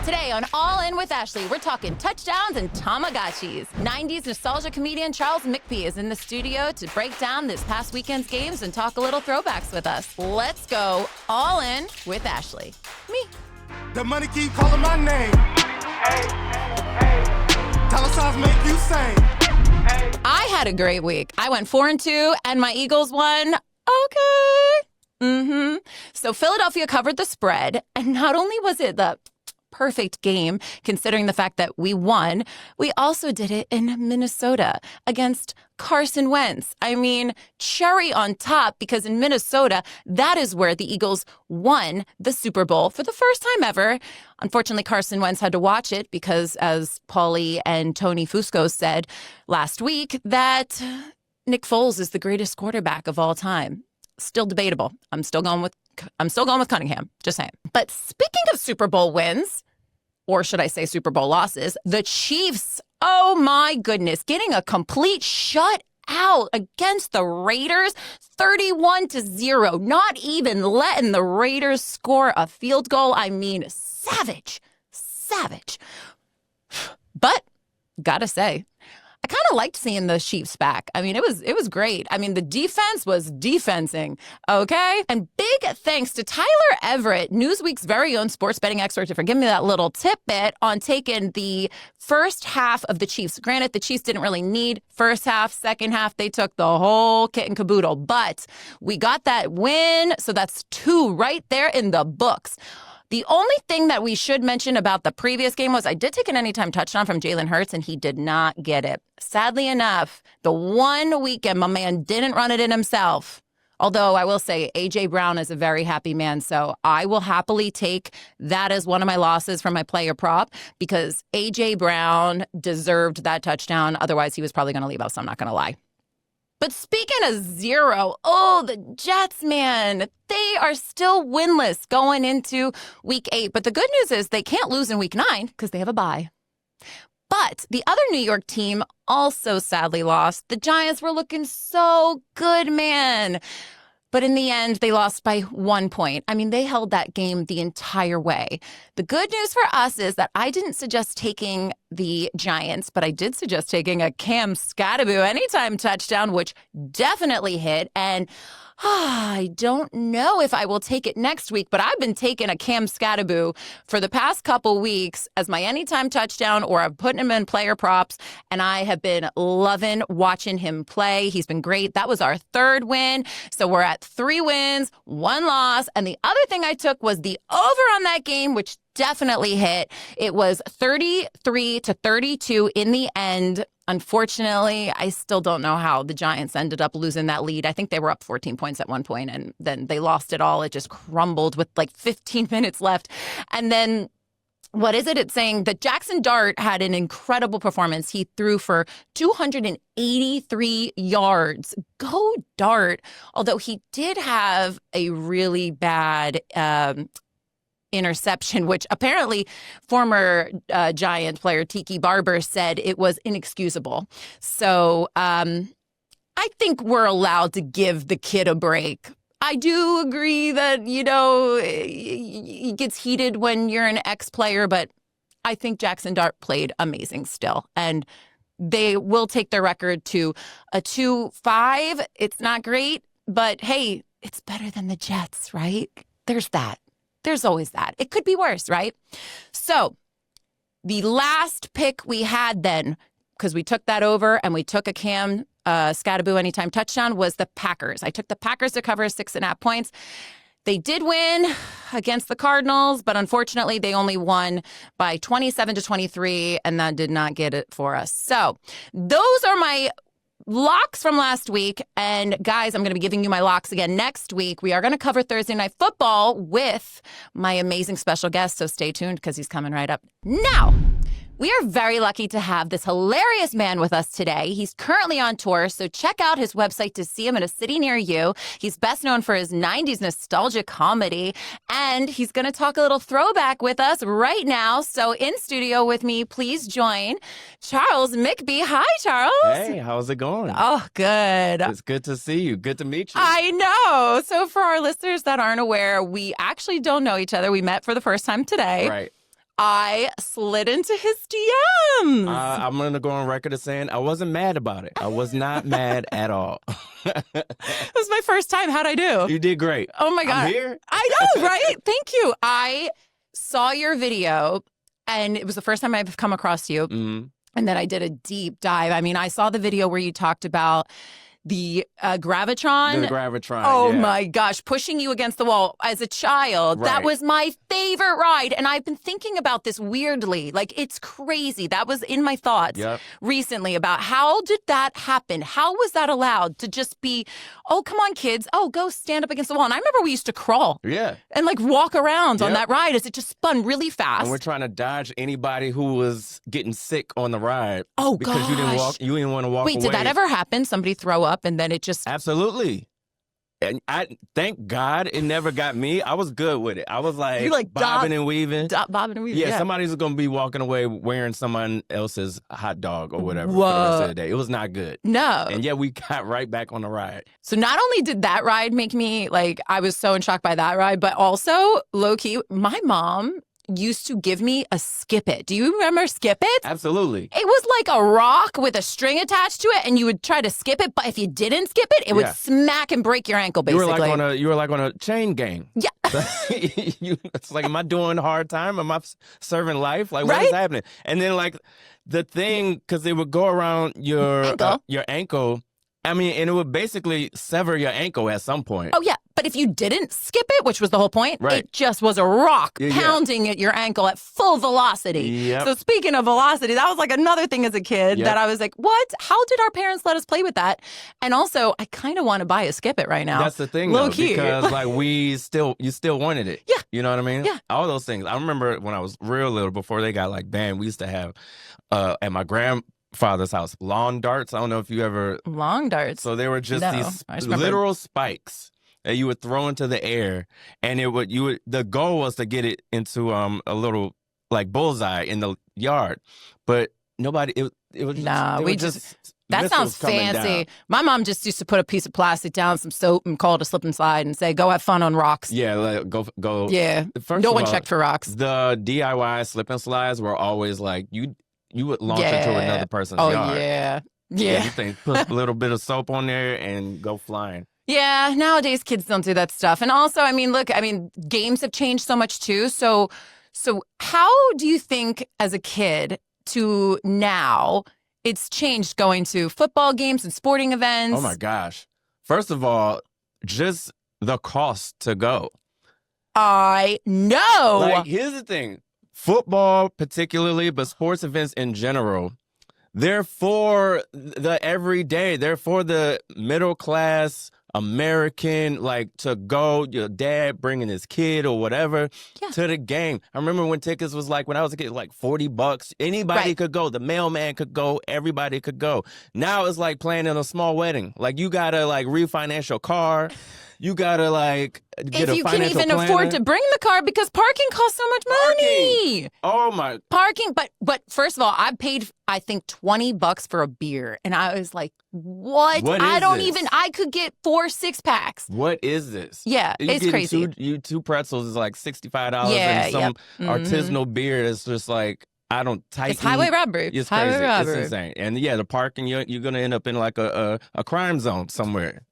Today on All In with Ashley, we're talking touchdowns and Tamagotchis. 90s nostalgia comedian Charles McBee is in the studio to break down this past weekend's games and talk a little throwbacks with us. Let's go All In with Ashley. Me. The money keep calling my name. Dollar signs make you sing. I had a great week. I went 4-2 and my Eagles won. Okay. So Philadelphia covered the spread, and not only was it the perfect game, considering the fact that we won, we also did it in Minnesota against Carson Wentz. I mean, cherry on top, because in Minnesota, that is where the Eagles won the Super Bowl for the first time ever. Unfortunately, Carson Wentz had to watch it because, as Paulie and Tony Fusco said last week, that Nick Foles is the greatest quarterback of all time. Still debatable. I'm still going with Cunningham. Just saying. But speaking of Super Bowl wins, or should I say Super Bowl losses, the Chiefs, oh my goodness, getting a complete shutout against the Raiders, 31-0. Not even letting the Raiders score a field goal. I mean, savage. But gotta say, I kind of liked seeing the Chiefs back. I mean, it was great. I mean, the defense was defensing, okay? And big thanks to Tyler Everett, Newsweek's very own sports betting expert, for giving me that little tidbit on taking the first half of the Chiefs. Granted, the Chiefs didn't really need first half, second half. They took the whole kit and caboodle. But we got that win, so that's 2 right there in the books. The only thing that we should mention about the previous game was I did take an anytime touchdown from Jalen Hurts, and he did not get it. Sadly enough, the one weekend my man didn't run it in himself. Although I will say A.J. Brown is a very happy man, so I will happily take that as one of my losses from my player prop, because A.J. Brown deserved that touchdown. Otherwise, he was probably going to leave us, I'm not going to lie. But speaking of 0, the Jets, man, they are still winless going into week 8. But the good news is they can't lose in week 9 because they have a bye. But the other New York team also sadly lost. The Giants were looking so good, man. But in the end, they lost by 1 point. I mean, they held that game the entire way. The good news for us is that I didn't suggest taking the Giants, but I did suggest taking a Cam Scatterbo anytime touchdown, which definitely hit. And I don't know if I will take it next week, but I've been taking a Cam Scatterbo for the past couple weeks as my anytime touchdown, or I'm putting him in player props, and I have been loving watching him play. He's been great. That was our 3rd win. So we're at 3 wins, 1 loss. And the other thing I took was the over on that game, which definitely hit. It was 33-32 in the end. Unfortunately, I still don't know how the Giants ended up losing that lead. I think they were up 14 points at one point, and then they lost it all. It just crumbled with like 15 minutes left. And then what is it? It's saying that Jackson Dart had an incredible performance. He threw for 283 yards. Go Dart. Although he did have a really bad interception, which apparently former Giant player Tiki Barber said it was inexcusable. So I think we're allowed to give the kid a break. I do agree that, he gets heated when you're an ex-player, but I think Jackson Dart played amazing still. And they will take their record to a 2-5. It's not great, but hey, it's better than the Jets, right? There's that. There's always that. It could be worse, right? So the last pick we had then, because we took that over and we took a Cam Scatterbo anytime touchdown, was the Packers. I took the Packers to cover 6.5 points. They did win against the Cardinals, but unfortunately they only won by 27-23, and that did not get it for us. So those are my locks from last week. And guys, I'm going to be giving you my locks again next week. We are going to cover Thursday Night Football with my amazing special guest. So stay tuned, because he's coming right up now. We are very lucky to have this hilarious man with us today. He's currently on tour, so check out his website to see him in a city near you. He's best known for his 90s nostalgia comedy, and he's going to talk a little throwback with us right now. So in studio with me, please join Charles McBee. Hi, Charles. Hey, how's it going? Oh, good. It's good to see you. Good to meet you. I know. So for our listeners that aren't aware, we actually don't know each other. We met for the first time today. Right. I slid into his DMs. I'm going to go on record as saying I wasn't mad about it. I was not mad at all. It was my first time. How'd I do? You did great. Oh my God. I'm here. I know, right? Thank you. I saw your video and it was the first time I've come across you. Mm-hmm. And then I did a deep dive. I mean, I saw the video where you talked about the Gravitron. The Gravitron. Oh yeah. my gosh, pushing you against the wall as a child. Right. That was my favorite ride. And I've been thinking about this weirdly. Like, it's crazy. That was in my thoughts recently about how did that happen? How was that allowed to just be, oh, come on, kids. Oh, go stand up against the wall. And I remember we used to crawl. Yeah. And like walk around on that ride as it just spun really fast. And we're trying to dodge anybody who was getting sick on the ride. Oh, because gosh. you didn't want to walk away. Wait, did that ever happen? Somebody throw up and then it just... Absolutely. And I thank God it never got me. I was good with it. I was like, bobbing and weaving. Bobbing and weaving. Yeah, somebody's going to be walking away wearing someone else's hot dog or whatever for the rest of the day. It was not good. No. And yet we got right back on the ride. So not only did that ride make me, like, I was so in shock by that ride, but also, low-key, my mom used to give me a Skip It. Do you remember Skip It? Absolutely. It was like a rock with a string attached to it, and you would try to skip it, but if you didn't skip it, it would smack and break your ankle, basically. You were like on a chain gang. Yeah. It's like, am I doing hard time? Am I serving life? Like, what is happening? And then, like, the thing, because they would go around your ankle. I mean, and it would basically sever your ankle at some point. Oh, yeah. But if you didn't skip it, which was the whole point, it just was a rock pounding at your ankle at full velocity. Yep. So speaking of velocity, that was like another thing as a kid that I was like, what? How did our parents let us play with that? And also, I kind of want to buy a Skip It right now. That's the thing, Low though, key. because like you still wanted it. Yeah. You know what I mean? Yeah. All those things. I remember when I was real little, before they got like banned, we used to have at my grandfather's house lawn darts. I don't know if you ever... Long darts? So they were just these literal spikes that you would throw into the air, and the goal was to get it into a little like bullseye in the yard, but nobody. It was just that sounds fancy. Down. My mom just used to put a piece of plastic down, some soap, and call it a slip and slide, and say, "Go have fun on rocks." Yeah, like, go. Yeah, no one checked for rocks. The DIY slip and slides were always like you would launch into another person's yard. Oh yeah. You think put a little bit of soap on there and go flying. Yeah, nowadays kids don't do that stuff. And also, I mean, look, games have changed so much too. So how do you think as a kid to now it's changed going to football games and sporting events? Oh my gosh. First of all, just the cost to go. I know. Like, here's the thing. Football particularly, but sports events in general, they're for the everyday. They're for the middle class American, like, to go, your dad bringing his kid or whatever to the game. I remember when tickets was like, when I was a kid, like $40. Anybody could go. The mailman could go. Everybody could go. Now it's like planning a small wedding. Like, you got to, like, refinance your car. You got to, like, get if you can even afford to bring the car, because parking costs so much money. Oh my. Parking. But first of all, I paid, I think, $20 for a beer. And I was like, what? I could get 4 6-packs. What is this? Yeah, it's crazy. Two pretzels is like $65 and some artisanal beer that's just like, I don't tighten. It's highway robbery. It's highway crazy. robbery. It's insane. And yeah, the parking, you're going to end up in like a crime zone somewhere.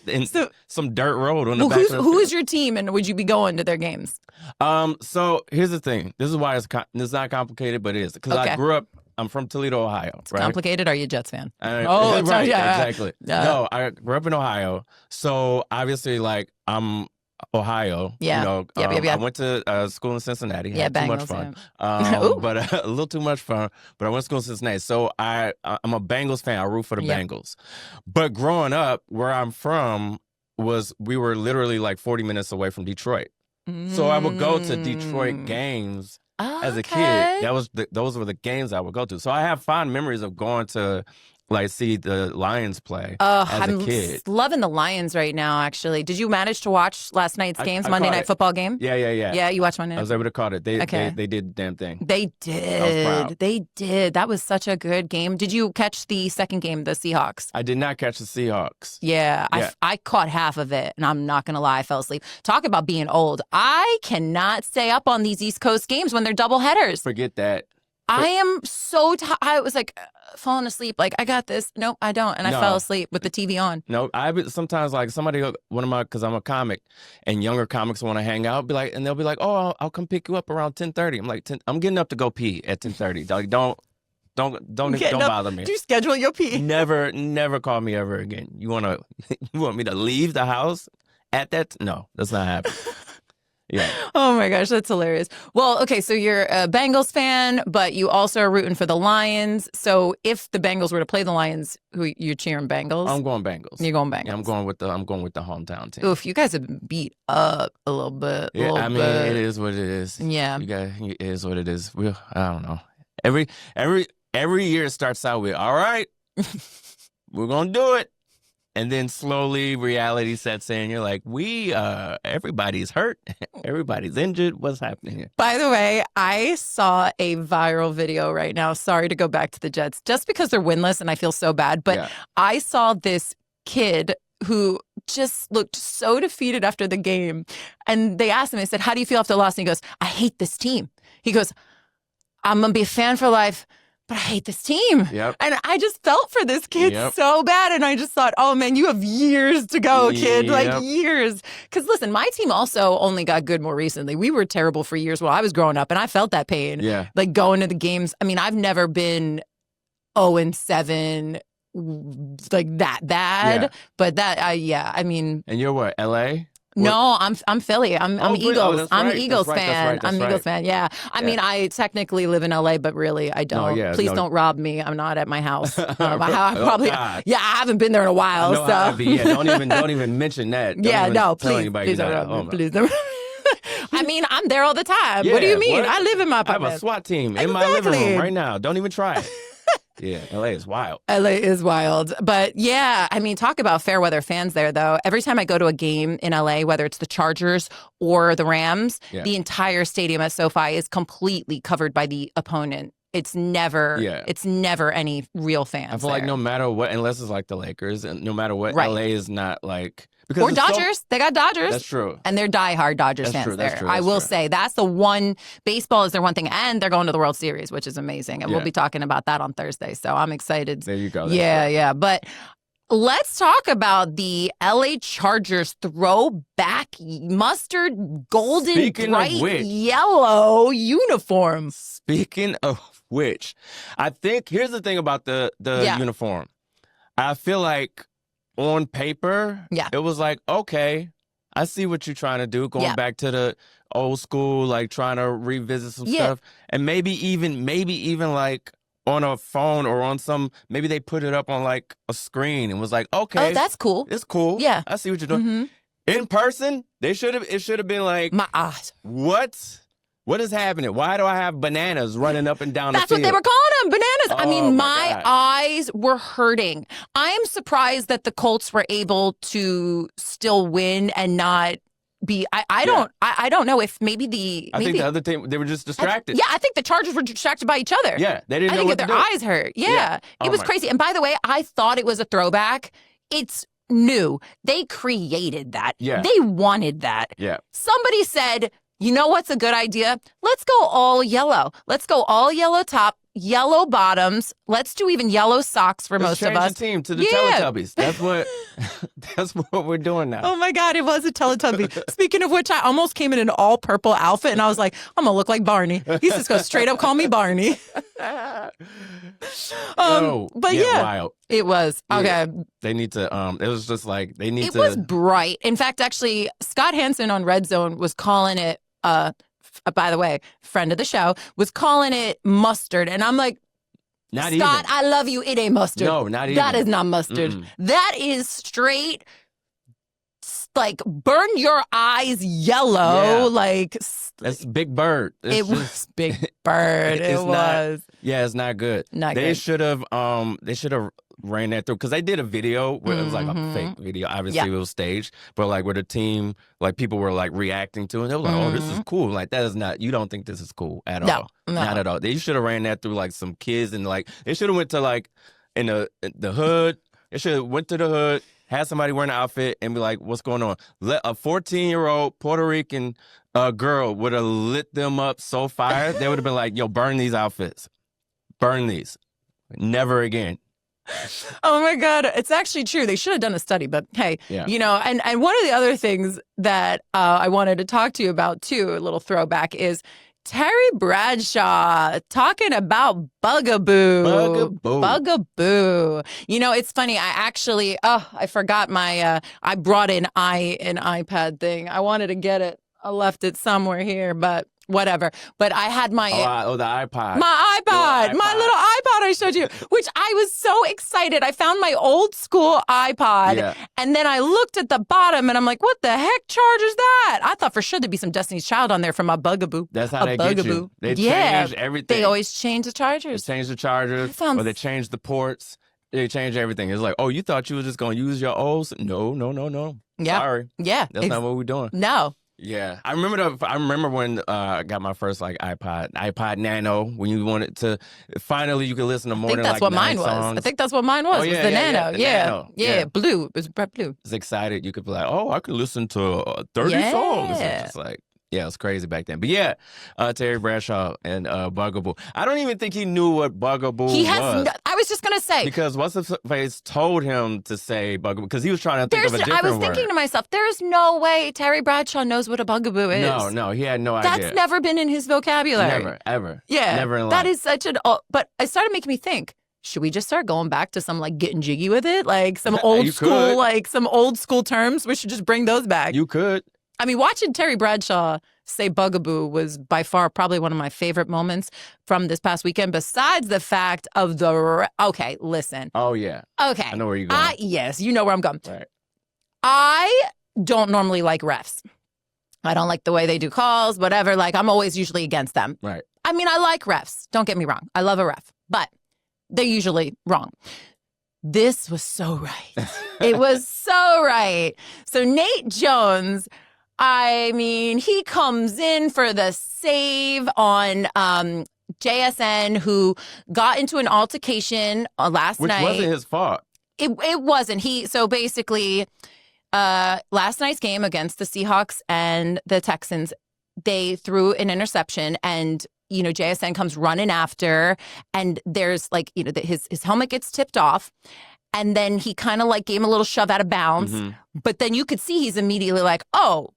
In some dirt road on the back of the who's your team, and would you be going to their games? So here's the thing. This is why it's not complicated, but it is. Because I grew up, I'm from Toledo, Ohio. It's complicated? Are you a Jets fan? Right, exactly. No, I grew up in Ohio. So obviously, like, I'm Ohio. Yeah. You know, I went to school in Cincinnati. Had too much fun. But a little too much fun. But I went to school in Cincinnati. So I'm a Bengals fan. I root for the Bengals. But growing up, where I'm from, we were literally like 40 minutes away from Detroit. So I would go to Detroit games as a kid. Those were the games I would go to. So I have fond memories of going to like see the Lions play as I'm a kid. loving the Lions right now, actually. Did you manage to watch last night's games, I Monday caught Night it. Football game? Yeah. Yeah, you watched Monday I Night was able to call it. They did the damn thing. They I was proud. did. They did. That was such a good game. Did you catch the second game, the Seahawks? I did not catch the Seahawks. Yeah, Yeah. I caught half of it, and I'm not going to lie, I fell asleep. Talk about being old. I cannot stay up on these East Coast games when they're double headers. Forget that. I am so tired. I was like falling asleep. Like, I got this. Nope, I don't. And I fell asleep with the TV on. No, sometimes like somebody, because I'm a comic, and younger comics want to hang out, and they'll be like, oh, I'll come pick you up around 10:30. I'm like, I'm getting up to go pee at 10:30. Like, don't bother me. Do you schedule your pee? Never call me ever again. You want me to leave the house at that? No, that's not happening. Yeah. Oh my gosh, that's hilarious. Well, okay, so you're a Bengals fan, but you also are rooting for the Lions. So if the Bengals were to play the Lions, who you're cheering Bengals? I'm going Bengals. You're going Bengals. Yeah, I'm going with the hometown team. Oof, you guys have been beat up a little bit. Yeah, I mean, it is what it is. Yeah. It is what it is. I don't know. Every year it starts out with, all right, we're gonna do it. And then slowly reality sets in. You're like, everybody's hurt. Everybody's injured. What's happening here? By the way, I saw a viral video right now. Sorry to go back to the Jets, just because they're winless and I feel so bad. But I saw this kid who just looked so defeated after the game. And they asked him, they said, how do you feel after the loss? And he goes, I hate this team. He goes, I'm going to be a fan for life, but I hate this team. Yep. And I just felt for this kid so bad. And I just thought, oh, man, you have years to go, kid. Like years. Because listen, my team also only got good more recently. We were terrible for years while I was growing up. And I felt that pain. Yeah. Like going to the games. I mean, I've never been 0-7 like that bad. Yeah. But I mean. And you're what, LA? No, I'm Philly. I'm Eagles. I'm an Eagles fan. I'm an Eagles fan. Yeah. I mean, I technically live in LA, but really I don't. Please don't rob me. I'm not at my house. I probably. I haven't been there in a while. No, don't even mention that. Please don't rob me. Please don't. I mean, I'm there all the time. What do you mean? I live in my apartment. I have a SWAT team in my living room right now. Don't even try it. Yeah, LA is wild. LA is wild. But yeah, I mean, talk about fair weather fans there, though. Every time I go to a game in LA, whether it's the Chargers or the Rams, the entire stadium at SoFi is completely covered by the opponent. It's never any real fans. I feel like no matter what, unless it's like the Lakers, and no matter what, LA is not like. Or Dodgers. They got Dodgers. That's true. And they're diehard Dodgers fans there. I will say that's the one. Baseball is their one thing. And they're going to the World Series, which is amazing. And we'll be talking about that on Thursday. So I'm excited. There you go. Yeah. But let's talk about the LA Chargers throwback mustard golden bright yellow uniform. Speaking of which, I think here's the thing about the uniform. I feel like on paper, it was like, okay, I see what you're trying to do, going back to the old school, like trying to revisit some stuff. And maybe even like on a phone or on maybe they put it up on like a screen and was like, okay. Oh, that's cool. It's cool. Yeah. I see what you're doing. Mm-hmm. In person, it should have been like, my eyes. What is happening? Why do I have bananas running up and down the field? That's what they were calling them, bananas. I mean, my eyes were hurting. I am surprised that the Colts were able to still win and not be. I don't know if maybe I think the other team, they were just distracted. I think the Chargers were distracted by each other. Yeah, they didn't know what to do. I think their eyes hurt. Yeah. It was crazy. And by the way, I thought it was a throwback. It's new. They created that. Yeah. They wanted that. Yeah. Somebody said, you know what's a good idea? Let's go all yellow. Let's go all yellow top, yellow bottoms. Let's do even yellow socks for most of us. Change the team to the Teletubbies. That's what we're doing now. Oh my God, it was a Teletubby. Speaking of which, I almost came in an all purple outfit and I was like, I'm gonna look like Barney. He's just gonna straight up call me Barney. But wild. It was. Okay. They need to it was just like It was bright. In fact, actually, Scott Hansen on Red Zone was calling it by the way, friend of the show, was calling it mustard. And I'm like, Scott, even. I love you. It ain't mustard. No, not even. That is not mustard. Mm-mm. That is straight like burn your eyes yellow. Yeah. Like That's Big Bird. it was Big Bird. It was. Yeah, it's not good. Not they good. should have ran that through because they did a video where it was like a fake video. Obviously, it was staged, but like where the team, like people were like reacting to it. And they were like, "Oh, this is cool." Like that is not. You don't think this is cool at all? No. Not at all. They should have ran that through like some kids and like they should have went to like in the hood. They should have went to the hood, had somebody wearing an outfit, and be like, "What's going on?" Let a 14-year-old Puerto Rican girl would have lit them up so fire. They would have been like, "Yo, burn these outfits, burn these, never again." Oh my God. It's actually true. They should have done a study, but hey, Yeah. you know, and one of the other things that I wanted to talk to you about too, a little throwback, is Terry Bradshaw talking about Bugaboo. Bugaboo. Bugaboo. You know, it's funny. I forgot I brought an iPad thing. I wanted to get it. I left it somewhere here, but whatever. But I had my... the iPod. My iPod, Your my iPod. little iPod I showed you, which I was so excited. I found my old school iPod, Yeah. and then I looked at the bottom, and I'm like, what the heck charge is that? I thought for sure there'd be some Destiny's Child on there for my Bugaboo. That's how A they Bugaboo. get you. They Yeah, change everything. They always change the They chargers. change the chargers, Sounds- or they change the ports. They change everything. It's like, oh, you thought you were just going to use your old... No. Yeah. Sorry. Yeah. That's not what we're doing. No. Yeah, I remember when I got my first like iPod Nano. When you wanted to, finally you could listen to more I think than that's like what mine 9 was. songs. I think that's what mine was. Oh, Was yeah, the yeah, Nano. the Yeah. Nano. Yeah. Yeah. Blue. It was bright blue. I was excited. You could be like, oh, I could listen to 30 Yeah. songs. It's just like, yeah, it was crazy back then. But yeah, Terry Bradshaw and Bugaboo. I don't even think he knew what Bugaboo was. I was just gonna say. Because what's his face told him to say Bugaboo because he was trying to think of a different I was word. thinking to myself, there's no way Terry Bradshaw knows what a bugaboo is. No, he had no idea. That's never been in his vocabulary. Never, ever. Yeah. Never in life. That is such an. But it started making me think. Should we just start going back to some like getting jiggy with it, like some old You school, could. like some old school terms? We should just bring those back. You could. I mean, watching Terry Bradshaw say Bugaboo was by far probably one of my favorite moments from this past weekend, besides the fact of okay, listen. Oh, yeah. Okay. I know where you're going. Yes, you know where I'm going. Right. I don't normally like refs. I don't like the way they do calls, whatever. Like, I'm always usually against them. Right. I mean, I like refs. Don't get me wrong. I love a ref, but they're usually wrong. This was so right. It was so right. So Nate Jones, I mean, he comes in for the save on JSN, who got into an altercation last night. Which wasn't his fault. It wasn't. So basically, last night's game against the Seahawks and the Texans, they threw an interception, and JSN comes running after, and there's like his helmet gets tipped off. And then he kind of like gave him a little shove out of bounds. Mm-hmm. But then you could see he's immediately like, oh,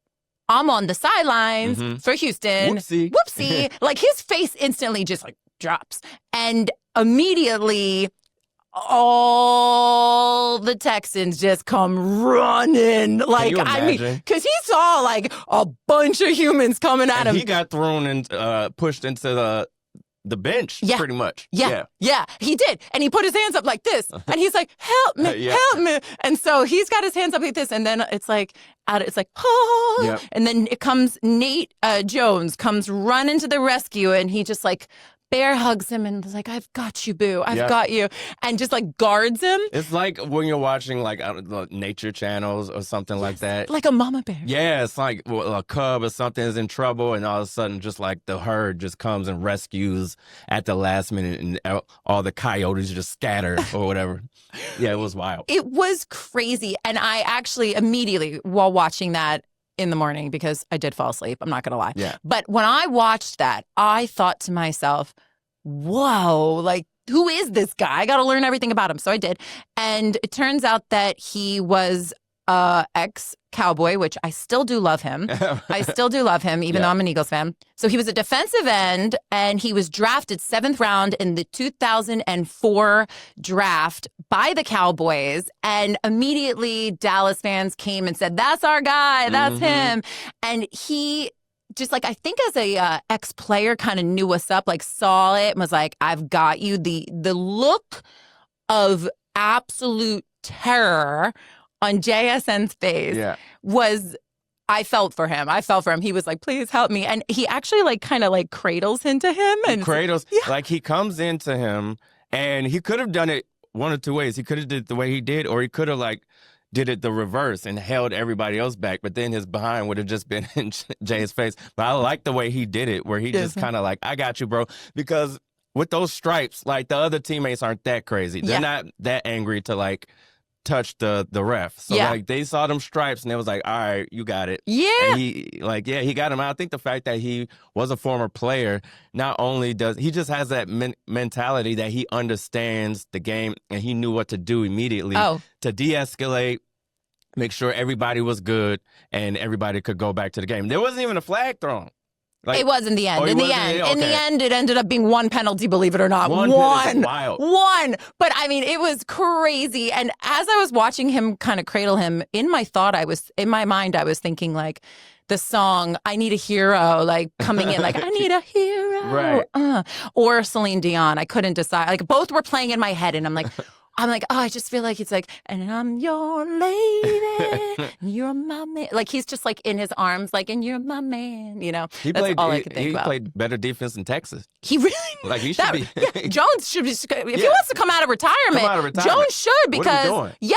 I'm on the sidelines for Houston. Whoopsie. Like his face instantly just like drops. And immediately all the Texans just come running. Like, you I mean, imagine? because he saw like a bunch of humans coming at And him. he got thrown and pushed into the bench, pretty much. Yeah, he did. And he put his hands up like this. And he's like, help me, help me. And so he's got his hands up like this. And then it's like, oh. Yep. And then it comes Nate Jones comes running to the rescue. And he just like bear hugs him and is like, I've got you, boo. I've got you. And just like guards him. It's like when you're watching like nature channels or something like that. Like a mama bear. Yeah, it's like a cub or something is in trouble, and all of a sudden, just like the herd just comes and rescues at the last minute, and all the coyotes just scatter or whatever. Yeah, it was wild. It was crazy. And I actually immediately, while watching that in the morning, because I did fall asleep, I'm not going to lie. Yeah. But when I watched that, I thought to myself, whoa, like, who is this guy? I got to learn everything about him. So I did. And it turns out that he was ex-Cowboy, which I still do love him. I still do love him, even though I'm an Eagles fan. So he was a defensive end, and he was drafted 7th round in the 2004 draft by the Cowboys. And immediately Dallas fans came and said, that's our guy, that's him. And he just like, I think as a ex-player kind of knew what's up, like saw it and was like, I've got you. The look of absolute terror on JSN's face was, I felt for him. He was like, please help me. And he actually like kind of like cradles into him. And cradles, like he comes into him, and he could have done it one of two ways. He could have did it the way he did, or he could have like did it the reverse and held everybody else back, but then his behind would have just been in Jay's face. But I like the way he did it, where he just kind of like, I got you, bro. Because with those stripes, like the other teammates aren't that crazy. They're not that angry to like touch the ref. So like they saw them stripes and they was like, all right, you got it. Yeah. And he got him. I think the fact that he was a former player, not only does he just has that mentality that he understands the game, and he knew what to do immediately to de-escalate, make sure everybody was good and everybody could go back to the game. There wasn't even a flag thrown. Like, it was in the end. In the end, it ended up being one penalty, believe it or not. One. Wild. One. But I mean, it was crazy. And as I was watching him kind of cradle him, in my mind, I was thinking like the song, I Need a Hero, like coming in, like, I need a hero. Right. Or Celine Dion. I couldn't decide. Like both were playing in my head, and I'm like, oh, I just feel like it's like, and I'm your lady, and you're my man. Like he's just like in his arms, like, and you're my man. You know, that's all I could think about. He played better defense in Texas. He really, like he should be. Jones should be. If he wants to come out of retirement, Jones should, because he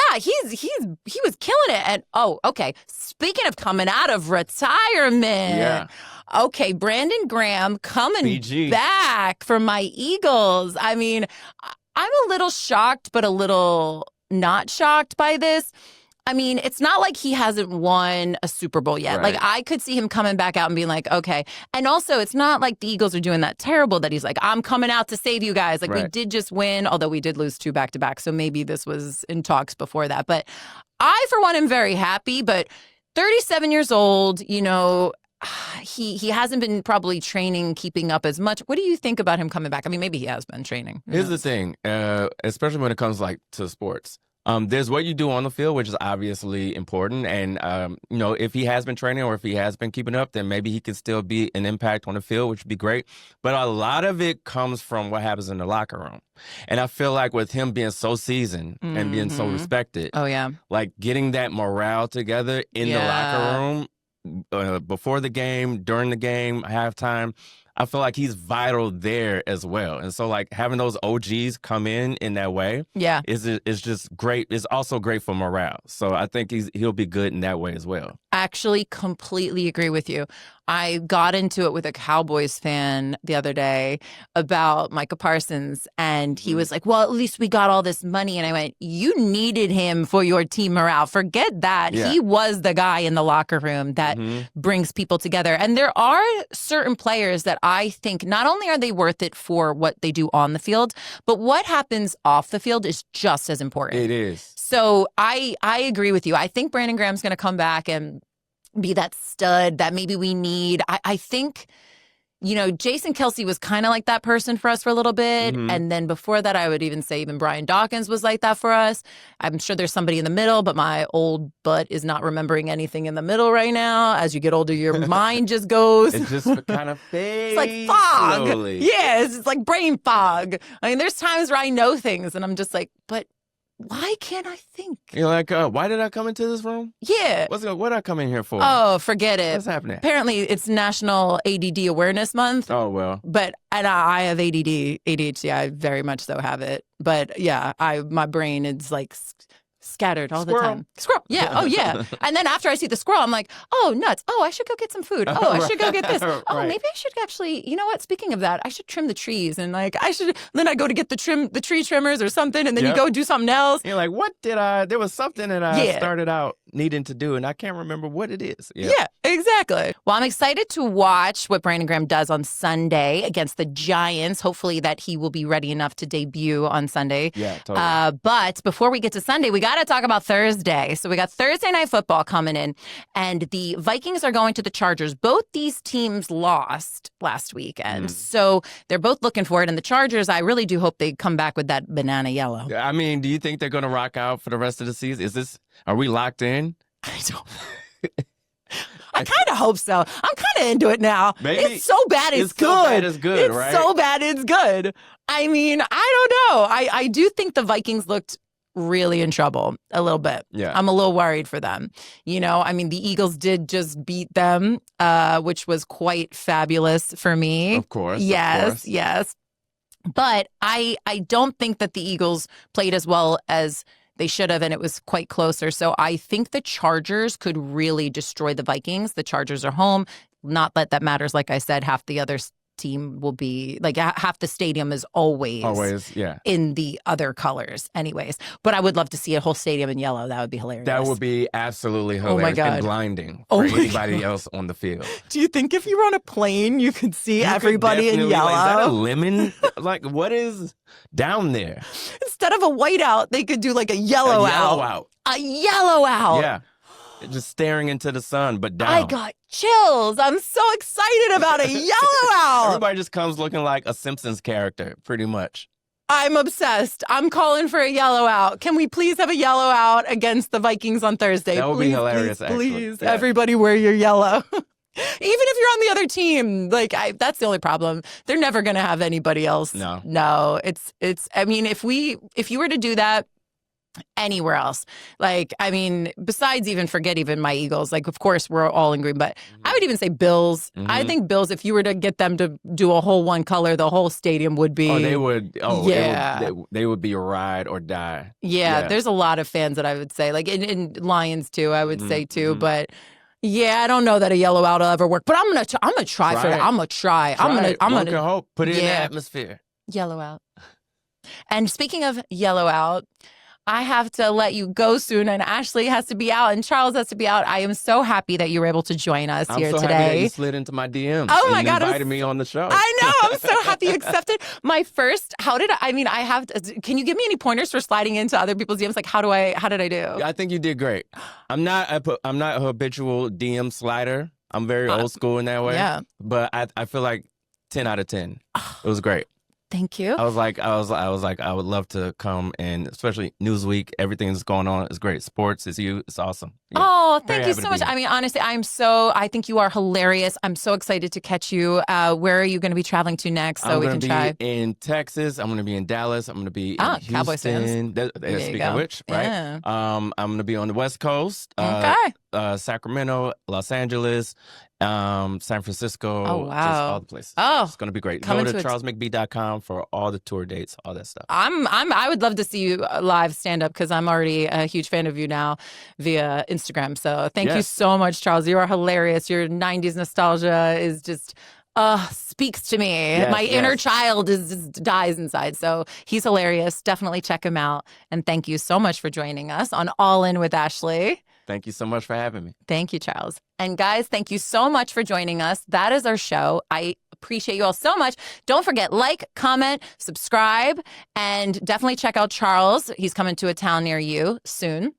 was killing it. And okay. Speaking of coming out of retirement. Okay, Brandon Graham coming back for my Eagles. I mean, I'm a little shocked, but a little not shocked by this. I mean, it's not like he hasn't won a Super Bowl yet. Right. Like, I could see him coming back out and being like, okay. And also, it's not like the Eagles are doing that terrible that he's like, I'm coming out to save you guys. Like, we did just win, although we did lose 2 back-to-back. So maybe this was in talks before that. But I, for one, am very happy. But 37 years old, you know, he hasn't been probably training, keeping up as much. What do you think about him coming back? I mean, maybe he has been training. Here's the thing, especially when it comes like to sports. There's what you do on the field, which is obviously important. And, you know, if he has been training or if he has been keeping up, then maybe he could still be an impact on the field, which would be great. But a lot of it comes from what happens in the locker room. And I feel like with him being so seasoned and being so respected, like getting that morale together in the locker room, before the game, during the game, halftime, I feel like he's vital there as well. And so, like, having those OGs come in that way is just great. It's also great for morale. So I think he'll be good in that way as well. Actually, completely agree with you. I got into it with a Cowboys fan the other day about Micah Parsons, and he was like, well, at least we got all this money. And I went, you needed him for your team morale. Forget that. Yeah. He was the guy in the locker room that brings people together. And there are certain players that I think not only are they worth it for what they do on the field, but what happens off the field is just as important. It is. So I agree with you. I think Brandon Graham's going to come back and be that stud that maybe we need. I think, you know, Jason Kelce was kind of like that person for us for a little bit. And then before that, I would even say even Brian Dawkins was like that for us. I'm sure there's somebody in the middle, but my old butt is not remembering anything in the middle right now. As you get older, your mind just goes. It just kind of fades. It's like fog. Slowly. Yes, it's like brain fog. I mean, there's times where I know things and I'm just like, but why can't I think? You're like, why did I come into this room? Yeah. What did I come in here for? Oh, forget it. What's happening? Apparently, it's National ADD Awareness Month. Oh, well. But I have ADHD. I very much so have it. But yeah, my brain is like scattered all the time. Squirrel. Yeah. Oh, yeah. And then after I see the squirrel, I'm like, oh, nuts. Oh, I should go get some food. Oh, I should go get this. Oh, maybe I should actually, you know what? Speaking of that, I should trim the trees. And like, then I go to get the tree trimmers or something. And then you go do something else. You're like, there was something that I started out needing to do. And I can't remember what it is. Yeah, exactly. Well, I'm excited to watch what Brandon Graham does on Sunday against the Giants. Hopefully that he will be ready enough to debut on Sunday. Yeah, totally. But before we get to Sunday, we got to talk about Thursday. So we got Thursday Night Football coming in, and the Vikings are going to the Chargers. Both these teams lost last weekend, so they're both looking for it. And the Chargers, I really do hope they come back with that banana yellow. I mean, do you think they're going to rock out for the rest of the season? Are we locked in? I don't. I kind of hope so. I'm kind of into it now. Maybe it's so bad it's good. So bad it's good, right? It's so bad it's good. I mean, I don't know. I do think the Vikings looked really in trouble a little bit. Yeah. I'm a little worried for them. You know, I mean, the Eagles did just beat them, which was quite fabulous for me. Of course. Yes, of course. yes. But I don't think that the Eagles played as well as they should have, and it was quite closer. So I think the Chargers could really destroy the Vikings. The Chargers are home. Not that that matters. Like I said, half the other team will be like half the stadium is always yeah. in the other colors anyways. But I would love to see a whole stadium in yellow. That would be hilarious. That would be absolutely hilarious my God. and blinding Oh for my anybody else on the field. Do you think if you were on a plane, you could see You could everybody in definitely, yellow? Like, is that a lemon? Like, what is down there? Instead of a white out, they could do like a yellow A yellow out. A yellow out. Yeah. Just staring into the sun, but down. I got chills. I'm so excited about a yellow out. Everybody just comes looking like a Simpsons character, pretty much. I'm obsessed. I'm calling for a yellow out. Can we please have a yellow out against the Vikings on Thursday? That would be hilarious, actually. Please, Yeah. everybody wear your yellow. Even if you're on the other team, like that's the only problem. They're never going to have anybody else. No. It's. I mean, if you were to do that anywhere else, like, I mean, besides forget my Eagles, like, of course we're all in green, but I would even say Bills. I think Bills, if you were to get them to do a whole one color, the whole stadium would be. Oh, they would. Oh, yeah. They would be a ride or die. Yeah, there's a lot of fans that I would say, like in Lions too, I would say too, but. Yeah, I don't know that a yellow out will ever work, but I'm gonna try for it. I'm gonna try. I'm gonna hope. Put it in the atmosphere. Yellow out. And speaking of yellow out, I have to let you go soon, and Ashley has to be out, and Charles has to be out. I am so happy that you were able to join us here I'm so today. happy that you slid into my DMs. Oh my and God, invited me on the show. I know. I'm so happy you accepted. My first. How did I have? Can you give me any pointers for sliding into other people's DMs? Like, how did I do? I think you did great. I'm not a habitual DM slider. I'm very old school in that way. Yeah. But I feel like 10 out of 10. It was great. Thank you. I was like, I would love to come, and especially Newsweek, everything that's going on is great. Sports is you. It's awesome. Yeah. Oh, Very thank you happy so to be much. here. I mean, honestly, I think you are hilarious. I'm so excited to catch you. Where are you going to be traveling to next so we can try? I'm going to be in Texas. I'm going to be in Dallas. I'm going to be in Houston. Cowboys fans. Speaking of which, right? Yeah. I'm going to be on the West Coast. Okay. Sacramento, Los Angeles, San Francisco. Oh, wow. Just all the places. Oh, it's going to be great. coming Go to to charlesmcbee.com for all the tour dates, all that stuff. I would love to see you live stand up because I'm already a huge fan of you now via Instagram. So thank you so much, Charles. You are hilarious. Your 90s nostalgia is just speaks to me. My inner child just dies inside. So he's hilarious. Definitely check him out. And thank you so much for joining us on All In with Ashley. Thank you so much for having me. Thank you, Charles. And guys, thank you so much for joining us. That is our show. I appreciate you all so much. Don't forget, like, comment, subscribe, and definitely check out Charles. He's coming to a town near you soon.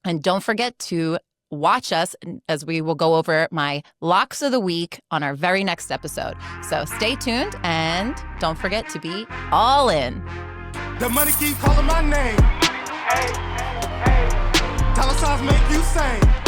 And don't forget to watch us as we will go over my locks of the week on our very next episode. So stay tuned and don't forget to be all in. The money keep calling my name. Tell us how to make you sing.